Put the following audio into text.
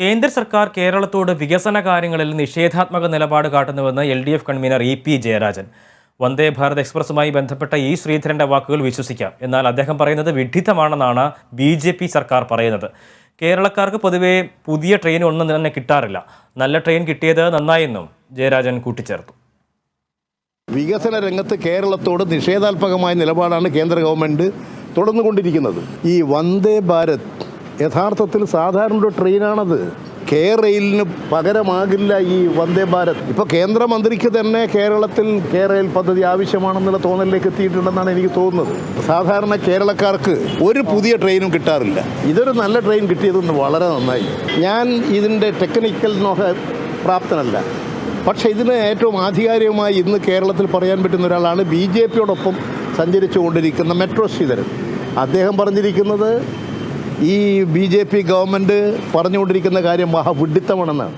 കേന്ദ്ര സർക്കാർ കേരളത്തോട് വികസന കാര്യങ്ങളിൽ നിഷേധാത്മക നിലപാട് കാട്ടുന്നുവെന്ന് LDF convener EP Jayarajan. Vande Bharat എക്സ്പ്രസുമായി ബന്ധപ്പെട്ട ശ്രീധരന്റെ വാക്കുകൾ വിശ്വസിക്കാം. എന്നാൽ അദ്ദേഹം പറയുന്നത് വിഡ്ഢിത്തമാണെന്നാണ് BJP സർക്കാർ പറയുന്നത്. കേരളക്കാർക്ക് പൊതുവെ പുതിയ ട്രെയിൻ ഒന്നും തന്നെ കിട്ടാറില്ല. നല്ല ട്രെയിൻ കിട്ടിയത് നന്നായെന്നും ജയരാജൻ കൂട്ടിച്ചേർത്തു. വികസന രംഗത്ത് കേരളത്തോട് നിഷേധാത്മകമായ നിലപാടാണ് കേന്ദ്ര ഗവൺമെൻറ് തുടർന്നുകൊണ്ടിരിക്കുന്നത്. ഈ വന്ദേ ഭാരത് യഥാർത്ഥത്തിൽ സാധാരണ ഒരു ട്രെയിനാണത്. റെയിലിന് പകരമാകില്ല ഈ വന്ദേ ഭാരത്. ഇപ്പോൾ കേന്ദ്രമന്ത്രിക്ക് തന്നെ കേരളത്തിൽ റെയിൽ പദ്ധതി ആവശ്യമാണെന്നുള്ള തോന്നലിലേക്ക് എത്തിയിട്ടുണ്ടെന്നാണ് എനിക്ക് തോന്നുന്നത്. സാധാരണ കേരളക്കാർക്ക് ഒരു പുതിയ ട്രെയിനും കിട്ടാറില്ല. ഇതൊരു നല്ല ട്രെയിൻ കിട്ടിയതെന്ന് വളരെ നന്നായി. ഞാൻ ഇതിൻ്റെ ടെക്നിക്കൽ പ്രാപ്തനല്ല, പക്ഷേ ഇതിന് ഏറ്റവും ആധികാരികമായി ഇന്ന് കേരളത്തിൽ പറയാൻ പറ്റുന്ന ഒരാളാണ് BJPയോടൊപ്പം സഞ്ചരിച്ചു കൊണ്ടിരിക്കുന്ന മെട്രോ ശ്രീധരൻ. അദ്ദേഹം പറഞ്ഞിരിക്കുന്നത് ഈ BJP ഗവൺമെൻറ് പറഞ്ഞുകൊണ്ടിരിക്കുന്ന കാര്യം മഹാവിഡ്ഢിത്തമാണെന്നാണ്.